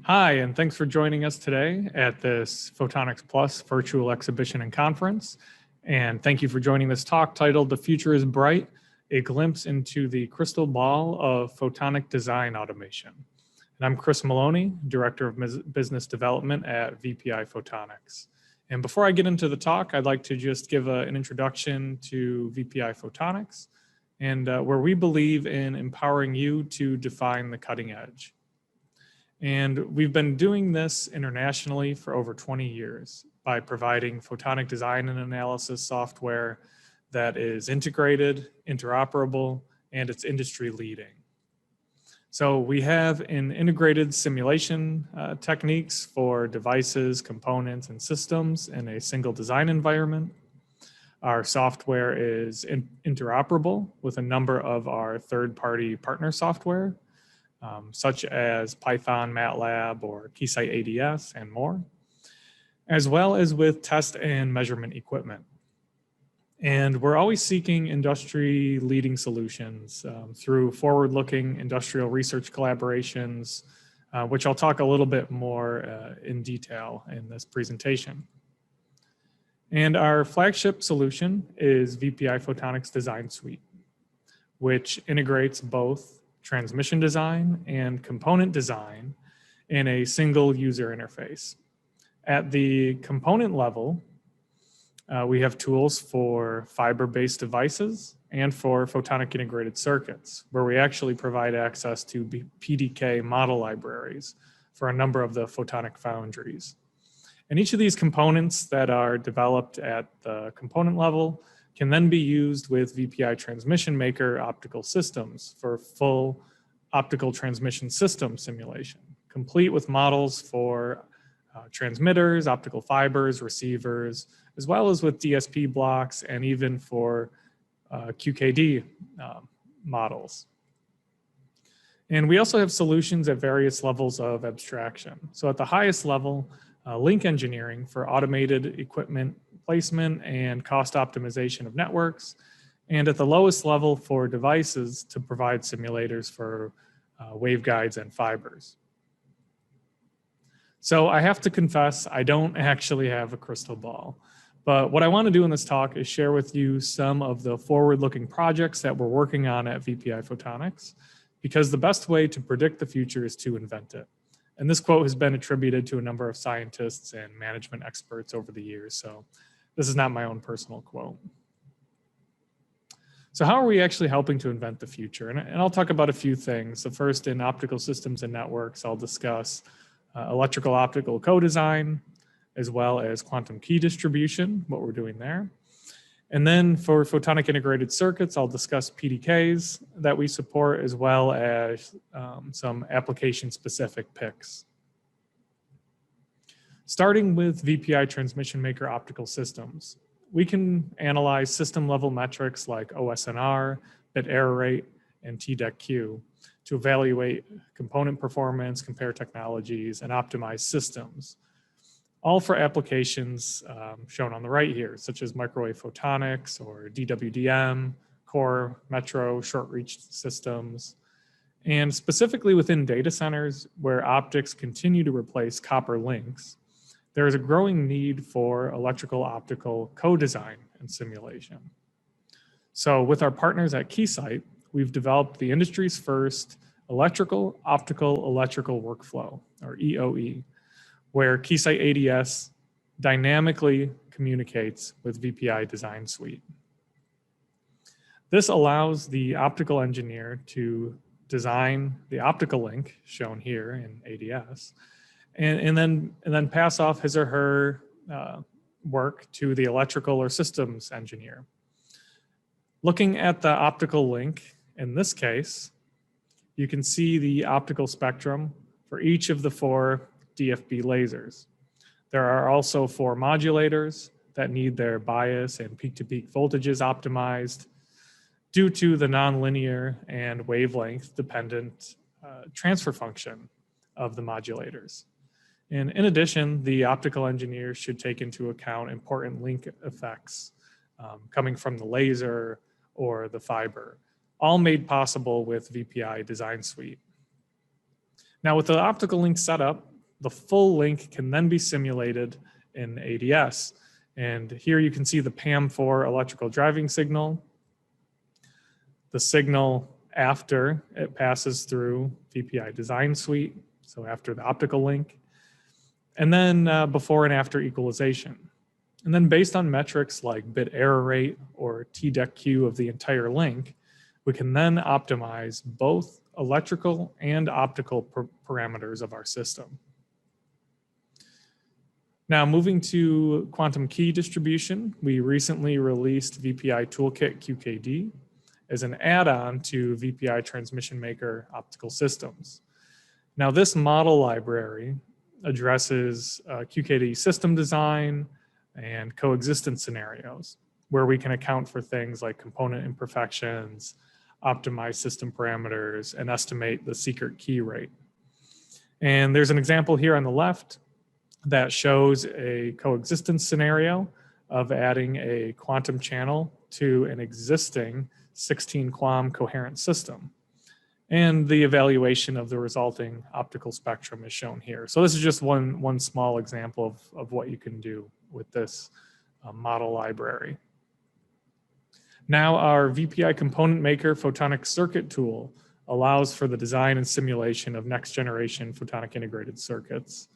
Hi, and thanks for joining us today at this Photonics Plus virtual exhibition and conference. And thank you for joining this talk titled "The Future is Bright, a Glimpse into the Crystal Ball of Photonic Design Automation." And I'm Chris Maloney, Director of Business Development at VPIphotonics. And before I get into the talk, I'd like to just give an introduction to VPIphotonics and where we believe in empowering you to define the cutting edge. And we've been doing this internationally for over 20 years by providing photonic design and analysis software that is integrated, interoperable, and it's industry leading. So we have an integrated simulation techniques for devices, components, and systems in a single design environment. Our software is interoperable with a number of our third-party partner software, such as Python, MATLAB, or Keysight ADS, and more, as well as with test and measurement equipment. And we're always seeking industry-leading solutions through forward-looking industrial research collaborations, which I'll talk a little bit more in detail in this presentation. And our flagship solution is VPIphotonics Design Suite, which integrates both transmission design and component design in a single user interface. At the component level, we have tools for fiber-based devices and for photonic integrated circuits, where we actually provide access to PDK model libraries for a number of the photonic foundries. And each of these components that are developed at the component level can then be used with VPI Transmission Maker optical systems for full optical transmission system simulation, complete with models for transmitters, optical fibers, receivers, as well as with DSP blocks and even for QKD models. And we also have solutions at various levels of abstraction. So at the highest level, link engineering for automated equipment placement and cost optimization of networks, and at the lowest level for devices to provide simulators for waveguides and fibers. So I have to confess, I don't actually have a crystal ball, but what I want to do in this talk is share with you some of the forward-looking projects that we're working on at VPIphotonics, because the best way to predict the future is to invent it. And this quote has been attributed to a number of scientists and management experts over the years, so this is not my own personal quote. So how are we actually helping to invent the future? And I'll talk about a few things. The first, in optical systems and networks, I'll discuss electrical optical co-design, as well as quantum key distribution, what we're doing there. And then for photonic integrated circuits, I'll discuss PDKs that we support, as well as some application-specific PICs. Starting with VPI Transmission Maker optical systems, we can analyze system-level metrics like OSNR, bit error rate, and TDEC-Q to evaluate component performance, compare technologies, and optimize systems, all for applications shown on the right here, such as microwave photonics or DWDM, core, metro, short-reach systems. And specifically within data centers where optics continue to replace copper links, there is a growing need for electrical optical co-design and simulation. So with our partners at Keysight, we've developed the industry's first electrical optical electrical workflow, or EOE, where Keysight ADS dynamically communicates with VPI Design Suite. This allows the optical engineer to design the optical link shown here in ADS, and then pass off his or her work to the electrical or systems engineer. Looking at the optical link, in this case, you can see the optical spectrum for each of the 4 DFB lasers. There are also 4 modulators that need their bias and peak-to-peak voltages optimized due to the nonlinear and wavelength-dependent transfer function of the modulators. And in addition, the optical engineer should take into account important link effects coming from the laser or the fiber, all made possible with VPI Design Suite. Now with the optical link setup, the full link can then be simulated in ADS. And here you can see the PAM4 electrical driving signal, the signal after it passes through VPI Design Suite, so after the optical link, and then before and after equalization. And then based on metrics like bit error rate or TDEC of the entire link, we can then optimize both electrical and optical parameters of our system. Now, moving to quantum key distribution, we recently released VPI Toolkit QKD as an add-on to VPI Transmission Maker optical systems. Now, this model library addresses QKD system design and coexistence scenarios, where we can account for things like component imperfections, optimize system parameters, and estimate the secret key rate. And there's an example here on the left that shows a coexistence scenario of adding a quantum channel to an existing 16 QAM coherent system. And the evaluation of the resulting optical spectrum is shown here. So this is just one small example of what you can do with this model library. Now our VPI component maker photonic circuit tool allows for the design and simulation of next generation photonic integrated circuits.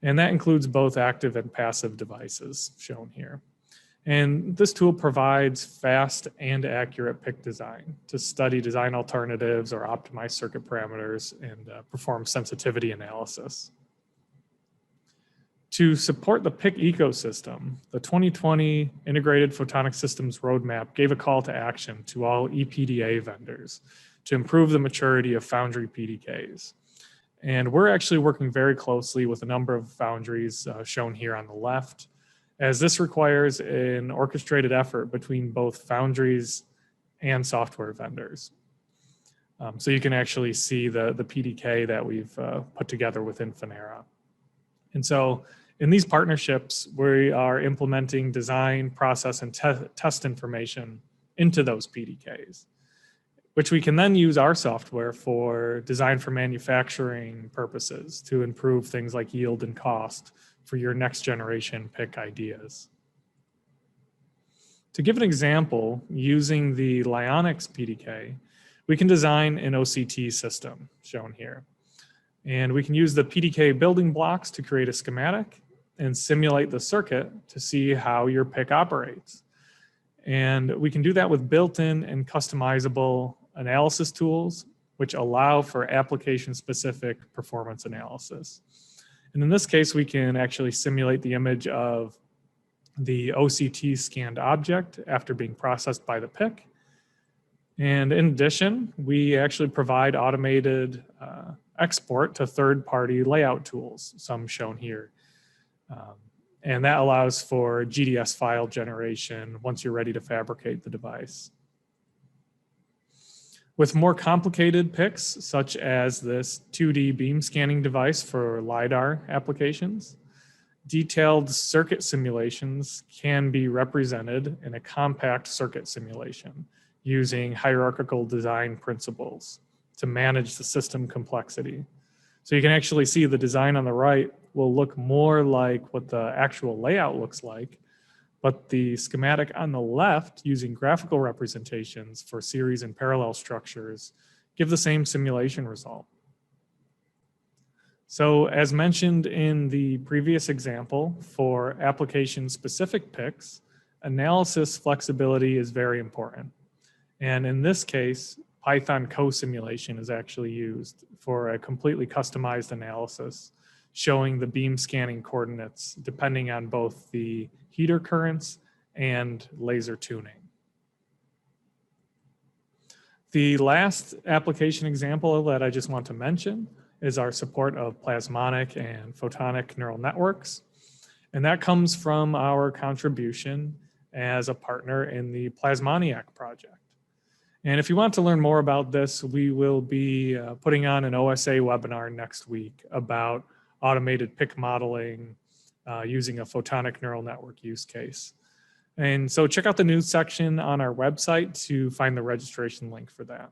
And that includes both active and passive devices shown here. And this tool provides fast and accurate PIC design to study design alternatives or optimize circuit parameters and perform sensitivity analysis. To support the PIC ecosystem, the 2020 Integrated Photonic Systems Roadmap gave a call to action to all ePDA vendors to improve the maturity of foundry PDKs. And we're actually working very closely with a number of foundries shown here on the left, as this requires an orchestrated effort between both foundries and software vendors. So you can actually see the PDK that we've put together within Finera. And so in these partnerships, we are implementing design, process, and test information into those PDKs, which we can then use our software for design for manufacturing purposes to improve things like yield and cost for your next generation PIC ideas. To give an example, using the Lionics PDK, we can design an OCT system shown here. And we can use the PDK building blocks to create a schematic and simulate the circuit to see how your PIC operates. And we can do that with built-in and customizable analysis tools, which allow for application-specific performance analysis. And in this case, we can actually simulate the image of the OCT scanned object after being processed by the PIC. And in addition, we actually provide automated export to third-party layout tools, some shown here. And that allows for GDS file generation once you're ready to fabricate the device. With more complicated PICs, such as this 2D beam scanning device for LIDAR applications, detailed circuit simulations can be represented in a compact circuit simulation using hierarchical design principles to manage the system complexity. So you can actually see the design on the right will look more like what the actual layout looks like, but the schematic on the left, using graphical representations for series and parallel structures, give the same simulation result. So as mentioned in the previous example, for application-specific PICs, analysis flexibility is very important. And in this case, Python co-simulation is actually used for a completely customized analysis, showing the beam scanning coordinates depending on both the heater currents and laser tuning. The last application example that I just want to mention is our support of Plasmonic and Photonic neural networks. And that comes from our contribution as a partner in the Plasmonic project. And if you want to learn more about this, we will be putting on an OSA webinar next week about automated PIC modeling using a photonic neural network use case. And so check out the news section on our website to find the registration link for that.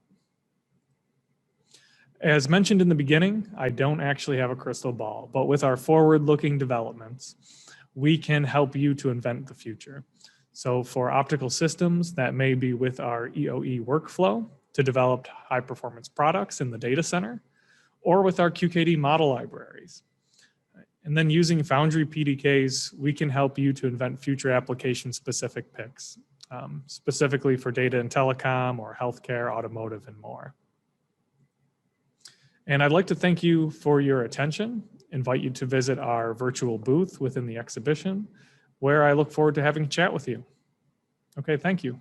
As mentioned in the beginning, I don't actually have a crystal ball, but with our forward-looking developments, we can help you to invent the future. So for optical systems, that may be with our EOE workflow to develop high-performance products in the data center, or with our QKD model libraries. And then using foundry PDKs, we can help you to invent future application-specific PICs, specifically for data and telecom or healthcare, automotive, and more. And I'd like to thank you for your attention, invite you to visit our virtual booth within the exhibition, where I look forward to having a chat with you. Okay, thank you.